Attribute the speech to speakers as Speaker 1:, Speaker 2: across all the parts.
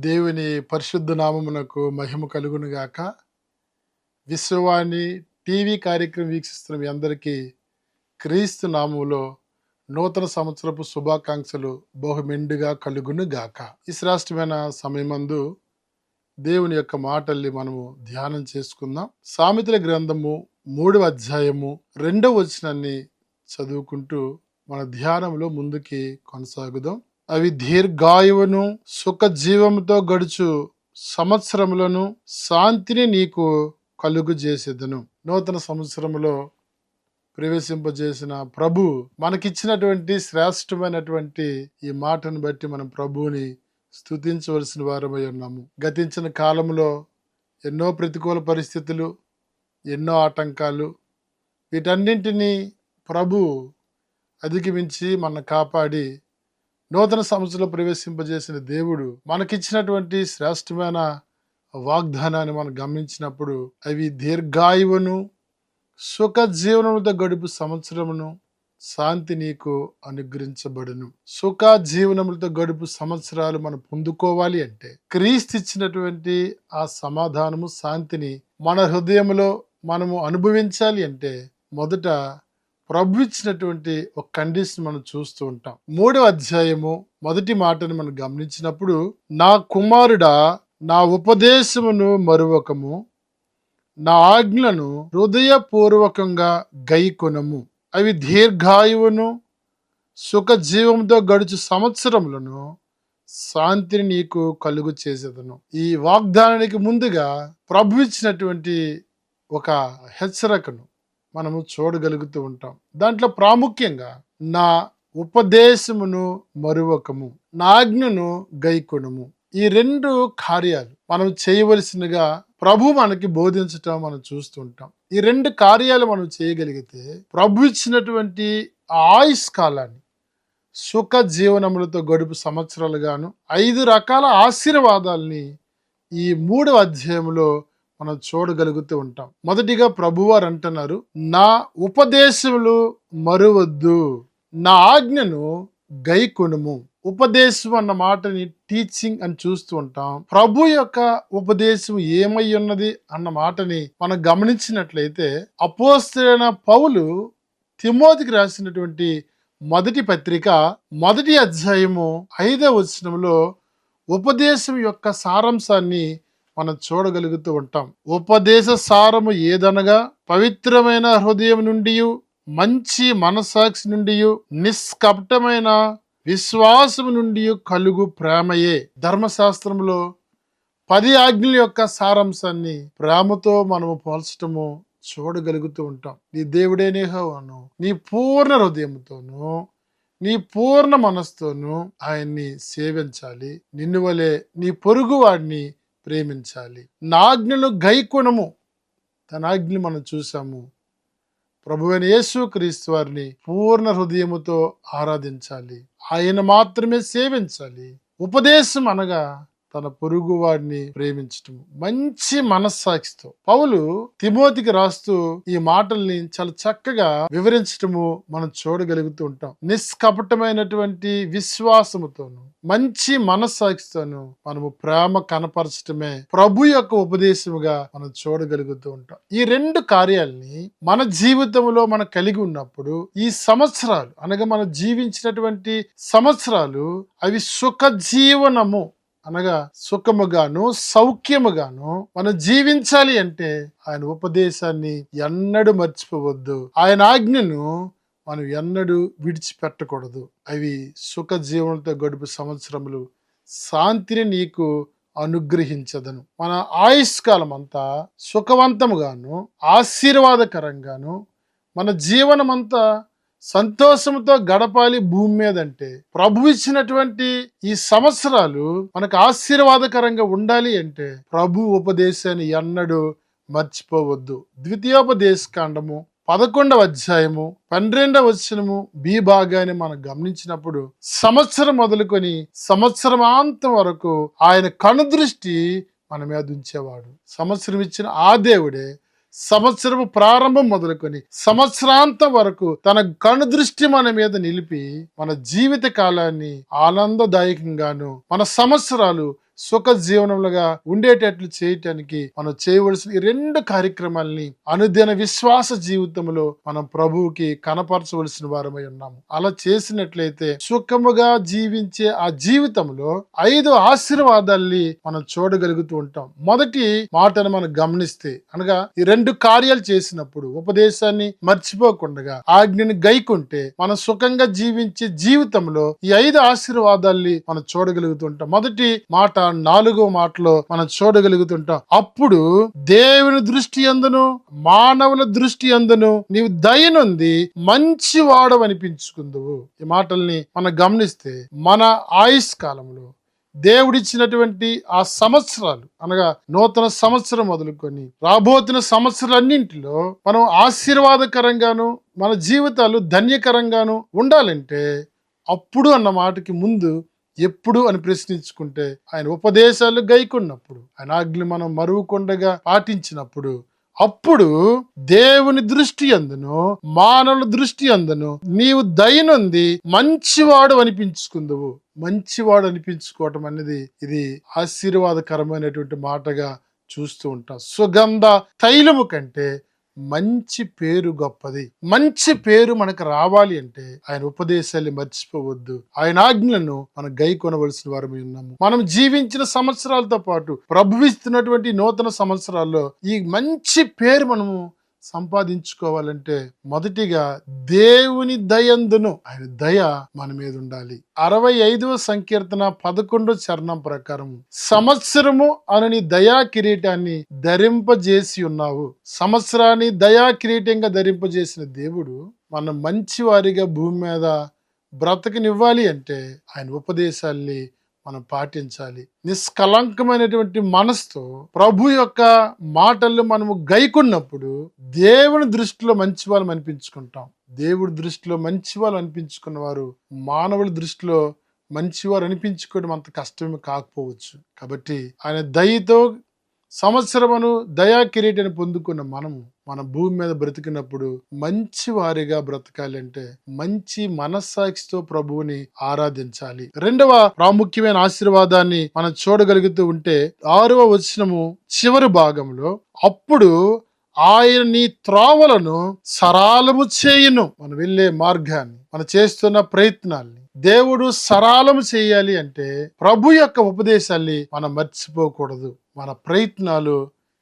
Speaker 1: దేవుని పరిశుద్ధ నామమునకు మహిమ కలుగును గాక. విశ్వవాణి టీవీ కార్యక్రమం వీక్షిస్తున్న మీ అందరికీ క్రీస్తు నామములో నూతన సంవత్సరపు శుభాకాంక్షలు బహుమెండుగా కలుగును గాక. ఈ శ్రేష్టమైన సమయమందు దేవుని యొక్క మాటల్ని మనము ధ్యానం చేసుకుందాం. సామెతల గ్రంథము 3వ అధ్యాయము 2వ వచనాన్ని చదువుకుంటూ మన ధ్యానంలో ముందుకి కొనసాగుదాం. అవి దీర్ఘాయువును సుఖ జీవముతో గడుచు సంవత్సరములను శాంతిని నీకు కలుగు చేసేదను. నూతన సంవత్సరములో ప్రవేశింపజేసిన ప్రభు మనకిచ్చినటువంటి శ్రేష్టమైనటువంటి ఈ మాటను బట్టి మనం ప్రభువుని స్తుతించవలసిన వారమై ఉన్నాము. గతించిన కాలంలో ఎన్నో ప్రతికూల పరిస్థితులు, ఎన్నో ఆటంకాలు, వీటన్నింటినీ ప్రభు అధిగమించి మన కాపాడి నూతన సంవత్సరంలో ప్రవేశింపజేసిన దేవుడు మనకిచ్చినటువంటి శ్రేష్టమైన వాగ్దానాన్ని మనం గమనించినప్పుడు అవి దీర్ఘాయువును సుఖ జీవనముతో గడుపు సంవత్సరమును శాంతి నీకు అనుగ్రహించబడును. సుఖ జీవనములతో గడుపు సంవత్సరాలు మనం పొందుకోవాలి అంటే క్రీస్తు ఇచ్చినటువంటి ఆ సమాధానము, శాంతిని మన హృదయంలో మనము అనుభవించాలి అంటే మొదట ప్రభు ఇచ్చినటువంటి ఒక కండిషన్ మనం చూస్తూ ఉంటాం. 3వ అధ్యాయము 1వ మాటను మనం గమనించినప్పుడు, నా కుమారుడా నా ఉపదేశమును మరువకము, నా ఆజ్ఞలను హృదయపూర్వకంగా గైకొనము. అవి దీర్ఘాయువును సుఖ జీవంతో గడుచు సంవత్సరములను శాంతిని నీకు కలుగు చేసేదను. ఈ వాగ్దానానికి ముందుగా ప్రభు ఇచ్చినటువంటి ఒక హెచ్చరికను మనము చూడగలుగుతూ ఉంటాం. దాంట్లో ప్రాముఖ్యంగా నా ఉపదేశమును మరువకము, నా ఆజ్ఞను గైకొనుము. ఈ 2 కార్యాలు మనం చేయవలసినగా ప్రభు మనకి బోధించటం మనం చూస్తుంటాం. ఈ 2 కార్యాలు మనం చేయగలిగితే ప్రభు ఇచ్చినటువంటి ఆయుష్ కాలాన్ని సుఖ జీవనములతో గడుపు సంవత్సరాలుగాను 5 రకాల ఆశీర్వాదాలని ఈ 3వ అధ్యాయంలో మనం చూడగలుగుతూ ఉంటాం. మొదటిగా ప్రభువారు అంటున్నారు, నా ఉపదేశములు మరువద్దు, నా ఆజ్ఞను గైకొనుము. ఉపదేశం అన్న మాటని టీచింగ్ అని చూస్తూ ఉంటాం. ప్రభు యొక్క ఉపదేశం ఏమై ఉన్నది అన్న మాటని మనం గమనించినట్లయితే అపోస్తలుడైన పౌలు తిమోతికి రాసినటువంటి మొదటి పత్రిక 1వ అధ్యాయము 5వ వచనంలో ఉపదేశం యొక్క సారాంశాన్ని మనం చూడగలుగుతూ ఉంటాం. ఉపదేశ సారము ఏదనగా పవిత్రమైన హృదయం నుండి, మంచి మనసాక్షి నుండి, నిష్కపటమైన విశ్వాసము నుండి కలుగు ప్రేమయే. ధర్మశాస్త్రంలో 10 ఆజ్ఞల యొక్క సారాంశాన్ని ప్రేమతో మనము పోల్చటము చూడగలుగుతూ ఉంటాం. నీ దేవుడైన యెహోవాను నీ పూర్ణ హృదయంతోనూ నీ పూర్ణ మనస్తోనూ ఆయన్ని సేవించాలి. నిన్ను వలె నీ పొరుగు వాడిని ప్రేమించాలి. నా ఆజ్ఞలు గైకొనము. తన ఆజ్ఞలు మనం చూసాము. ప్రభువైన యేసుక్రీస్తు వారిని పూర్ణ హృదయముతో ఆరాధించాలి. ఆయన మాత్రమే సేవించాలి. ఉపదేశం అనగా తన పొరుగు వాడిని ప్రేమించటము, మంచి మనస్సాక్షితో. పౌలు తిమోతికి రాస్తూ ఈ మాటల్ని చాలా చక్కగా వివరించటము మనం చూడగలుగుతూ ఉంటాం. నిష్కపటమైనటువంటి విశ్వాసముతోను మంచి మనస్సాక్షితోను మనము ప్రేమ కనపరచటమే ప్రభు యొక్క ఉపదేశముగా మనం చూడగలుగుతూ ఉంటాం. ఈ 2 కార్యాలని మన జీవితంలో మనం కలిగి ఉన్నప్పుడు ఈ సంవత్సరాలు అనగా మనం జీవించినటువంటి సంవత్సరాలు అవి సుఖ జీవనము అనగా సుఖముగాను సౌఖ్యముగాను మనం జీవించాలి అంటే ఆయన ఉపదేశాన్ని ఎన్నడూ మర్చిపోవద్దు. ఆయన ఆజ్ఞను మనం ఎన్నడూ విడిచిపెట్టకూడదు. అవి సుఖ జీవనంతో గడుపు సంవత్సరములు శాంతిని నీకు అనుగ్రహించదను. మన ఆయుష్కాలం అంతా సుఖవంతముగాను ఆశీర్వాదకరంగాను మన జీవనం అంతా సంతోషంతో గడపాలి భూమి మీద అంటే ప్రభు ఇచ్చినటువంటి ఈ సంవత్సరాలు మనకు ఆశీర్వాదకరంగా ఉండాలి అంటే ప్రభు ఉపదేశాన్ని ఎన్నడూ మర్చిపోవద్దు. ద్వితీయోపదేశ కాండము 11వ అధ్యాయము 12వ వచనము బి భాగాన్ని మనం గమనించినప్పుడు సంవత్సరం మొదలుకొని సంవత్సరమాంతం వరకు ఆయన కనుదృష్టి మన మీద ఉంచేవాడు. సంవత్సరం ఇచ్చిన ఆ దేవుడే సంవత్సరము ప్రారంభం మొదలుకొని సంవత్సరాంతం వరకు తన కనుదృష్టి మన మీద నిలిపి మన జీవిత కాలాన్ని ఆనందదాయకంగాను మన సంవత్సరాలు సుఖ జీవనములుగా ఉండేటట్లు చేయటానికి మనం చేయవలసిన ఈ 2 కార్యక్రమాలని అనుదిన విశ్వాస జీవితంలో మనం ప్రభువుకి కనపరచవలసిన వారమై ఉన్నాము. అలా చేసినట్లయితే సుఖముగా జీవించే ఆ జీవితంలో 5 ఆశీర్వాదాల్ని మనం చూడగలుగుతూ ఉంటాం. మొదటి మాటను మనం గమనిస్తే అనగా ఈ 2 కార్యాలు చేసినప్పుడు ఉపదేశాన్ని మర్చిపోకుండా ఆజ్ఞని గైకుంటే మనం సుఖంగా జీవించే జీవితంలో ఈ 5 ఆశీర్వాదాల్ని మనం చూడగలుగుతుంటాం. మొదటి మాట 4వ మాటలో మనం చూడగలుగుతుంటాం. అప్పుడు దేవుని దృష్టి యందును మానవుల దృష్టి యందును నీవు దయనుంది మంచి వాడవనిపించుకుందువు. ఈ మాటల్ని మనం గమనిస్తే మన ఆయుష్ కాలంలో దేవుడిచ్చినటువంటి ఆ సంవత్సరాలు అనగా నూతన సంవత్సరం మొదలుకొని రాబోతున్న సంవత్సరాలన్నింటిలో మనం ఆశీర్వాదకరంగాను మన జీవితాలు ధన్యకరంగాను ఉండాలంటే అప్పుడు అన్న మాటకి ముందు ఎప్పుడు అని ప్రశ్నించుకుంటే ఆయన ఉపదేశాలు గైకొన్నప్పుడు ఆయన ఆజ్ఞలు మనం మరువకుండగా పాటించినప్పుడు అప్పుడు దేవుని దృష్టి అందును మానవుల దృష్టి అందును నీవు దయనుంది మంచివాడు అనిపించుకుందువు. మంచివాడు అనిపించుకోవటం అనేది ఇది ఆశీర్వాదకరమైనటువంటి మాటగా చూస్తూ ఉంటాం. సుగంధ తైలము కంటే మంచి పేరు గొప్పది. మంచి పేరు మనకు రావాలి అంటే ఆయన ఉపదేశాన్ని మర్చిపోవద్దు. ఆయన ఆజ్ఞలను మనం గైకొనవలసిన వారమై ఉన్నాము. మనం జీవించిన సంవత్సరాలతో పాటు ప్రభువిస్తున్నటువంటి నూతన సంవత్సరాల్లో ఈ మంచి పేరు మనము సంపాదించుకోవాలంటే మొదటిగా దేవుని దయందును ఆయన దయ మన మీద ఉండాలి. 65వ సంకీర్తన 11వ చరణం ప్రకారం సంవత్సరము అని దయా కిరీటాన్ని ధరింపజేసి ఉన్నావు. సంవత్సరాన్ని దయా కిరీటంగా ధరింపజేసిన దేవుడు మనం మంచి వారిగా భూమి మీద బ్రతకనివ్వాలి అంటే ఆయన ఉపదేశాల్ని మనం పాటించాలి. నిష్కలంకమైనటువంటి మనసుతో ప్రభు యొక్క మాటలు మనము గైకొన్నప్పుడు దేవుని దృష్టిలో మంచి వాళ్ళం అనిపించుకుంటాం. దేవుడి దృష్టిలో మంచి వాళ్ళు అనిపించుకున్న వారు మానవుల దృష్టిలో మంచివారు అనిపించుకోవడం అంత కష్టమే కాకపోవచ్చు. కాబట్టి ఆయన దయతో సంవత్సరమును దయా కిరీటాన్ని పొందుకున్న మనము మన భూమి మీద బ్రతికినప్పుడు మంచి వారిగా బ్రతకాలి అంటే మంచి మనస్సాక్షితో ప్రభువుని ఆరాధించాలి. 2వ ప్రాముఖ్యమైన ఆశీర్వాదాన్ని మనం చూడగలుగుతూ ఉంటే 6వ వచనము చివరి భాగంలో అప్పుడు ఆయన నీ త్రోవలను సరాలము చేయును. మనం వెళ్ళే మార్గాన్ని మనం చేస్తున్న ప్రయత్నాల్ని దేవుడు సరాలము చేయాలి అంటే ప్రభు యొక్క ఉపదేశాల్ని మనం మర్చిపోకూడదు. మన ప్రయత్నాలు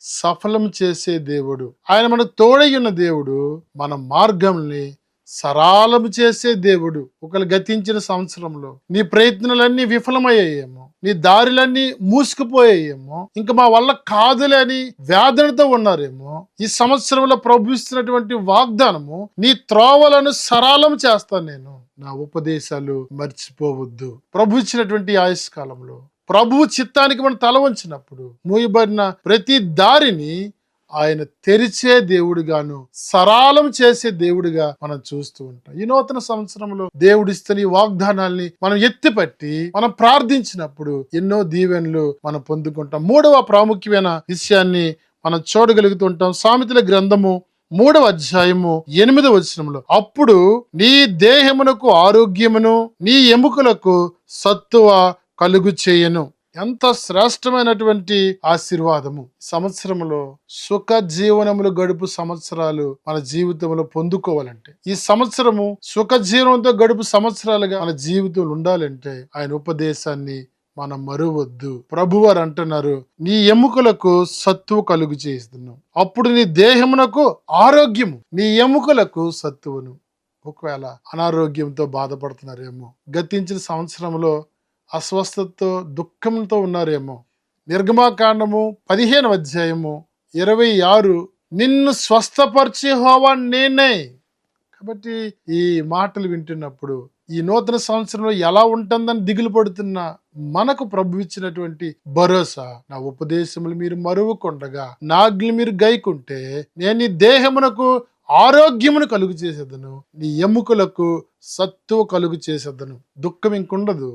Speaker 1: సఫలం చేసే దేవుడు ఆయన మనకు తోడై ఉన్న దేవుడు మన మార్గంని సరాలము చేసే దేవుడు. ఒకళ్ళు గతించిన సంవత్సరంలో నీ ప్రయత్నాలన్నీ విఫలమయ్యాయేమో, నీ దారులన్నీ మూసుకుపోయాయేమో, ఇంకా మా వల్ల కాదులే అని వేదనతో ఉన్నారేమో, ఈ సంవత్సరంలో ప్రభు ఇస్తున్నటువంటి వాగ్దానము నీ త్రోవలను సరాలం చేస్తాను నేను. నా ఉపదేశాలు మర్చిపోవద్దు. ప్రభు ఇచ్చినటువంటి ఆయుష్ కాలంలో ప్రభువు చిత్తానికి మనం తల వంచినప్పుడు మూయబడిన ప్రతి దారిని ఆయన తెరిచే దేవుడుగాను సరాలం చేసే దేవుడిగా మనం చూస్తూ ఉంటాం. ఈ నూతన సంవత్సరంలో దేవుడిస్తున్న ఈ వాగ్దానాల్ని మనం ఎత్తిపట్టి మనం ప్రార్థించినప్పుడు ఎన్నో దీవెనలు మనం పొందుకుంటాం. 3వ ప్రాముఖ్యమైన విషయాన్ని మనం చూడగలుగుతుంటాం. సామెతల గ్రంథము 3వ అధ్యాయము 8వ వచనంలో అప్పుడు నీ దేహమునకు ఆరోగ్యమును నీ ఎముకలకు సత్తువ కలుగు చేయను. ఎంత శ్రేష్టమైనటువంటి ఆశీర్వాదము. సంవత్సరంలో సుఖ జీవనములు గడుపు సంవత్సరాలు మన జీవితంలో పొందుకోవాలంటే, ఈ సంవత్సరము సుఖ జీవనంతో గడుపు సంవత్సరాలుగా మన జీవితంలో ఉండాలంటే ఆయన ఉపదేశాన్ని మనం మరువద్దు. ప్రభువారు అంటున్నారు నీ ఎముకలకు సత్తువ కలుగు చేస్తున్నాం. అప్పుడు నీ దేహమునకు ఆరోగ్యము నీ ఎముకలకు సత్తువను. ఒకవేళ అనారోగ్యంతో బాధపడుతున్నారేమో, గతించిన సంవత్సరంలో అస్వస్థతతో దుఃఖంతో ఉన్నారేమో, నిర్గమాకాండము 15వ అధ్యాయము 26 నిన్ను స్వస్థపరిచే యెహోవా నేనే. కాబట్టి ఈ మాటలు వింటున్నప్పుడు ఈ నూతన సంవత్సరంలో ఎలా ఉంటుందని దిగులు పడుతున్న మనకు ప్రభు ఇచ్చినటువంటి భరోసా, నా ఉపదేశములు మీరు మరువకుండగా నా ఆజ్ఞలు మీరు గైకుంటే నేను నీ దేహమునకు ఆరోగ్యమును కలుగు చేసేదను, నీ ఎముకలకు సత్తువ కలుగు చేసేదను. దుఃఖం ఇంకుండదు,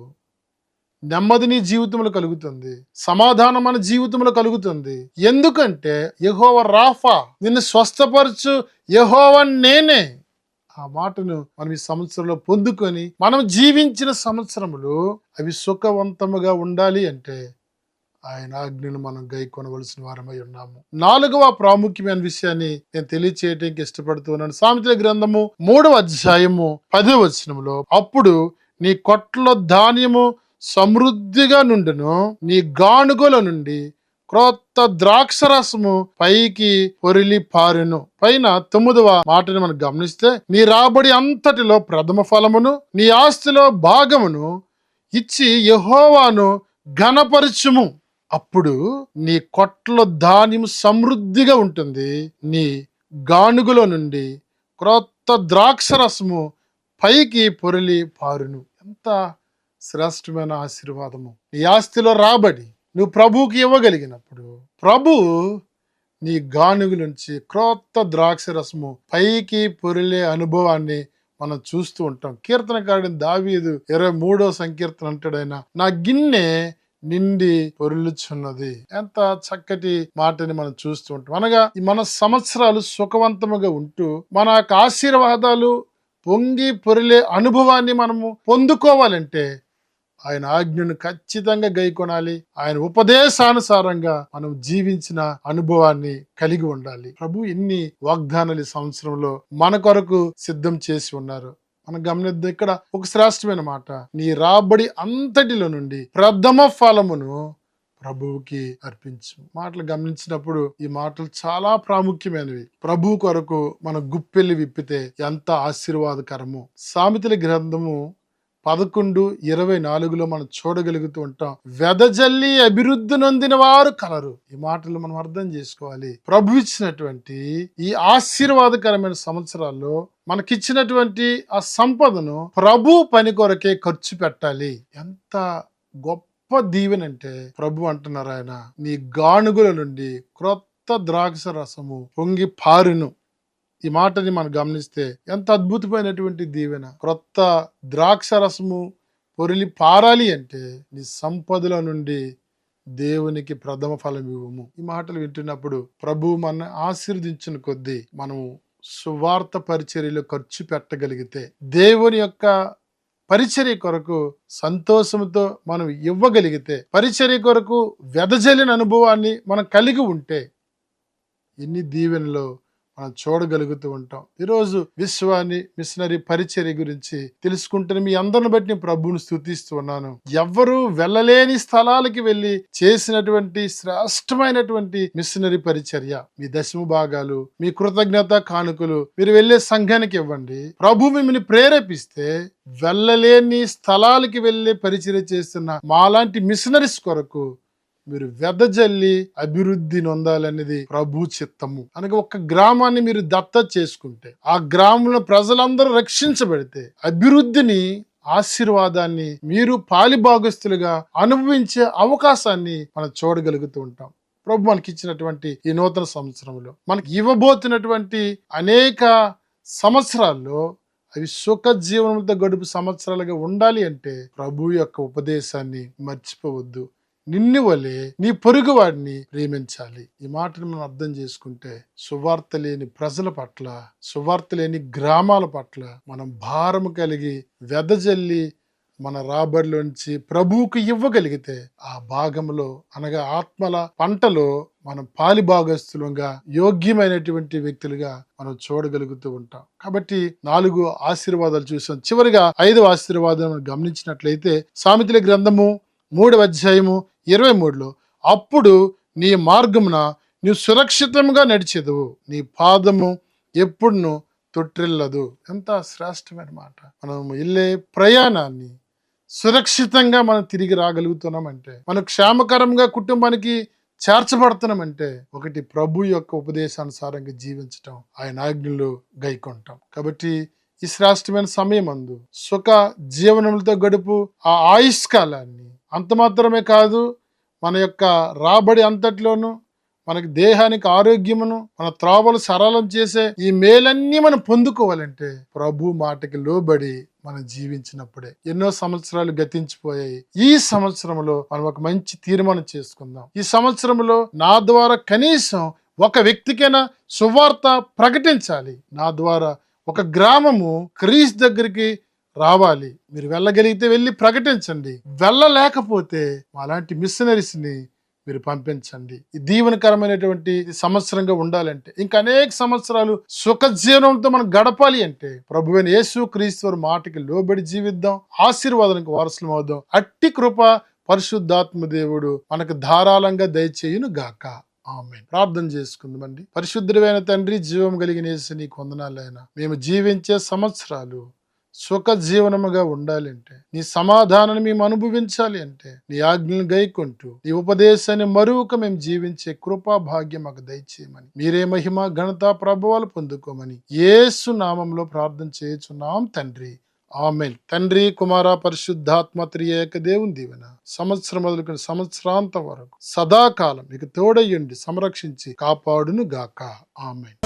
Speaker 1: నెమ్మది నీ జీవితంలో కలుగుతుంది, సమాధానం మన జీవితంలో కలుగుతుంది. ఎందుకంటే యెహోవా రాఫా, నిన్ను స్వస్థపరచు యెహోవా నేనే. ఆ మాటను మనం ఈ సంవత్సరంలో పొందుకొని మనం జీవించిన సంవత్సరములు అవి సుఖవంతముగా ఉండాలి అంటే ఆయన ఆజ్ఞను మనం గైకొనవలసిన వారమై ఉన్నాము. 4వ ప్రాముఖ్యమైన విషయాన్ని నేను తెలియచేయడానికి ఇష్టపడుతున్నాను. సామెతల గ్రంథము 3వ అధ్యాయము 10వ వచనములో, అప్పుడు నీ కొట్లో ధాన్యము సమృద్ధిగా నుండును, నీ గానుగల నుండి క్రొత్త ద్రాక్షరసము పైకి పొరిలి పారెను. పైన 9వ మాటను మనం గమనిస్తే, నీ రాబడి అంతటిలో ప్రథమ ఫలమును నీ ఆస్తిలో భాగమును ఇచ్చి యెహోవాను ఘనపరచుము. అప్పుడు నీ కొట్లో ధాన్యము సమృద్ధిగా ఉంటుంది, నీ గానుగులో నుండి క్రొత్త ద్రాక్షరసము పైకి పొరిలి పారును. ఎంత శ్రేష్టమైన ఆశీర్వాదము! నీ ఆస్తిలో రాబడి నువ్వు ప్రభువుకి ఇవ్వగలిగినప్పుడు, ప్రభు నీ గానుగు నుంచి క్రొత్త ద్రాక్ష రసము పైకి పొరిలే అనుభవాన్ని మనం చూస్తూ ఉంటాం. కీర్తనకారుడు దావీదు 23వ సంకీర్తన అంటాడు, ఆయన నా గిన్నె నిండి పొరులుచున్నది. ఎంత చక్కటి మాటని మనం చూస్తూ ఉంటాం. అనగా మన సంవత్సరాలు సుఖవంతముగా ఉంటూ మన యొక్క ఆశీర్వాదాలు పొంగి పొరిలే అనుభవాన్ని మనము పొందుకోవాలంటే ఆయన ఆజ్ఞను ఖచ్చితంగా గైకొనాలి. ఆయన ఉపదేశానుసారంగా మనం జీవించిన అనుభవాన్ని కలిగి ఉండాలి. ప్రభు ఎన్ని వాగ్దానాలు ఈ సంవత్సరంలో మన కొరకు సిద్ధం చేసి ఉన్నారు. మనం గమనిద్దాం. ఇక్కడ ఒక శ్రేష్టమైన మాట, నీ రాబడి అంతటిలో నుండి ప్రథమ ఫలమును ప్రభువుకి అర్పించు. మాటలు గమనించినప్పుడు ఈ మాటలు చాలా ప్రాముఖ్యమైనవి. ప్రభు కొరకు మన గుప్పెల్లి విప్పితే ఎంత ఆశీర్వాదకరము. సామెతల గ్రంథము 11:24లో మనం చూడగలుగుతూ ఉంటాం, వెదజల్లి అభివృద్ధి నొందిన వారు కలరు. ఈ మాటలు మనం అర్థం చేసుకోవాలి. ప్రభు ఇచ్చినటువంటి ఈ ఆశీర్వాదకరమైన సంవత్సరాల్లో మనకిచ్చినటువంటి ఆ సంపదను ప్రభు పని కొరకే ఖర్చు పెట్టాలి. ఎంత గొప్ప దీవెనంటే ప్రభు అంటున్నారు, ఆయన నీ గానుగుల నుండి క్రొత్త ద్రాక్ష రసము పొంగి పారును. ఈ మాటని మనం గమనిస్తే ఎంత అద్భుతమైనటువంటి దీవెన. క్రొత్త ద్రాక్ష రసము పొరిలి పారాలి అంటే నీ సంపదల నుండి దేవునికి ప్రథమ ఫలం ఇవ్వము. ఈ మాటలు వింటున్నప్పుడు ప్రభు మన ఆశీర్వదించిన కొద్దీ మనము సువార్త పరిచర్యలో ఖర్చు పెట్టగలిగితే, దేవుని యొక్క పరిచర్య కొరకు సంతోషంతో మనం ఇవ్వగలిగితే, పరిచర్య కొరకు వెదజల్లిన అనుభవాన్ని మనం కలిగి ఉంటే ఎన్ని దీవెనలో మనం చూడగలుగుతూ ఉంటాం. ఈరోజు విశ్వాన్ని మిషనరీ పరిచర్య గురించి తెలుసుకుంటున్న మీ అందరిని బట్టి నేను ప్రభువుని స్తుతిస్తూ ఉన్నాను. ఎవ్వరూ వెళ్ళలేని స్థలాలకి వెళ్ళి చేసినటువంటి శ్రేష్టమైనటువంటి మిషనరీ పరిచర్య. మీ దశమ భాగాలు, మీ కృతజ్ఞత కానుకలు మీరు వెళ్ళే సంఘానికి ఇవ్వండి. ప్రభు మిమ్మల్ని ప్రేరేపిస్తే వెళ్ళలేని స్థలాలకి వెళ్ళి పరిచర్య చేస్తున్న మాలాంటి మిషనరీస్ కొరకు మీరు వెదజల్లి అభివృద్ధి నొందాలనేది ప్రభు చిత్తము. అనగా ఒక గ్రామాన్ని మీరు దత్తత చేసుకుంటే, ఆ గ్రామంలో ప్రజలందరూ రక్షించబడితే, అభివృద్ధిని ఆశీర్వాదాన్ని మీరు పాలిభాగస్తులుగా అనుభవించే అవకాశాన్ని మనం చూడగలుగుతూ ఉంటాం. ప్రభు మనకి ఇచ్చినటువంటి ఈ నూతన సంవత్సరంలో మనకి ఇవ్వబోతున్నటువంటి అనేక సంవత్సరాల్లో అవి సుఖ జీవనంతో గడుపు సంవత్సరాలుగా ఉండాలి అంటే ప్రభు యొక్క ఉపదేశాన్ని మర్చిపోవద్దు. నిన్ను వలె నీ పొరుగు వాడిని ప్రేమించాలి. ఈ మాటను మనం అర్థం చేసుకుంటే సువార్త లేని ప్రజల పట్ల, సువార్త లేని గ్రామాల పట్ల మనం భారము కలిగి వెదజల్లి మన రాబడిలోంచి ప్రభువుకు ఇవ్వగలిగితే, ఆ భాగంలో అనగా ఆత్మల పంటలో మనం పాలిభాగస్తులుగా యోగ్యమైనటువంటి వ్యక్తులుగా మనం చూడగలుగుతూ ఉంటాం. కాబట్టి 4 ఆశీర్వాదాలు చూసాం. చివరిగా 5వ ఆశీర్వాదం గమనించినట్లయితే సామెతల గ్రంథము 3వ అధ్యాయము 23లో, అప్పుడు నీ మార్గమున నీవు సురక్షితంగా నడిచెదవు, నీ పాదము ఎప్పుడును తొట్టిల్లదు. ఎంత శ్రేష్టమైన మాట. మనం వెళ్ళే ప్రయాణాన్ని సురక్షితంగా మనం తిరిగి రాగలుగుతున్నామంటే, మనం క్షేమకరంగా కుటుంబానికి చేర్చబడుతున్నామంటే, ఒకటి ప్రభు యొక్క ఉపదేశానుసారంగా జీవించటం, ఆయన ఆజ్ఞలు గైకొంటాం. కాబట్టి ఈ శ్రేష్టమైన సమయం అందు సుఖ జీవనములతో గడుపు ఆ ఆయుష్కాలాన్ని అంత మాత్రమే కాదు, మన యొక్క రాబడి అంతట్లోనూ మనకి దేహానికి ఆరోగ్యమును, మన త్రోవలు సరళం చేసే ఈ మేలన్నీ మనం పొందుకోవాలంటే ప్రభు మాటకి లోబడి మనం జీవించినప్పుడే. ఎన్నో సంవత్సరాలు గతించిపోయాయి. ఈ సంవత్సరంలో మనం ఒక మంచి తీర్మానం చేసుకుందాం. ఈ సంవత్సరంలో నా ద్వారా కనీసం ఒక వ్యక్తికైనా సువార్త ప్రకటించాలి. నా ద్వారా ఒక గ్రామము క్రీస్తు దగ్గరికి రావాలి. మీరు వెళ్ళగలిగితే వెళ్ళి ప్రకటించండి. వెళ్ళలేకపోతే అలాంటి మిషనరీస్ ని మీరు పంపించండి. ఈ దీవెనకరమైనటువంటి సంవత్సరంగా ఉండాలంటే, ఇంకా అనేక సంవత్సరాలు సుఖ జీవనంతో మనం గడపాలి అంటే ప్రభువైన యేసు క్రీస్తు వారి మాటకి లోబడి జీవిద్దాం, ఆశీర్వాదానికి వారసులం అవుదాం. అట్టి కృప పరిశుద్ధాత్మ దేవుడు మనకు ధారాళంగా దయచేయును గాక. ఆమేన్. ప్రార్థన చేసుకుందామండి. పరిశుద్ధుడైన తండ్రి, జీవం కలిగిన యేసు నీకు వందనాలైనా, మేము జీవించే సంవత్సరాలు సుఖ జీవనముగా ఉండాలంటే, నీ సమాధానాన్ని మేము అనుభవించాలి అంటే, నీ ఆజ్ఞలను గైకొంటూ నీ ఉపదేశాన్ని మరొక మేము జీవించే కృపా భాగ్యం మాకు దయచేయమని, మీరే మహిమ ఘనత ప్రభావాలు పొందుకోమని యేసు నామంలో ప్రార్థన చేయుచున్నాం తండ్రి. ఆమేన్. తండ్రి, కుమార, పరిశుద్ధాత్మ త్రియేక దేవుని దీవెన సంవత్సరం మొదలుకొని సంవత్సరాంతం వరకు సదాకాలం మీకు తోడయ్యుండి సంరక్షించి కాపాడును గాక. ఆమేన్.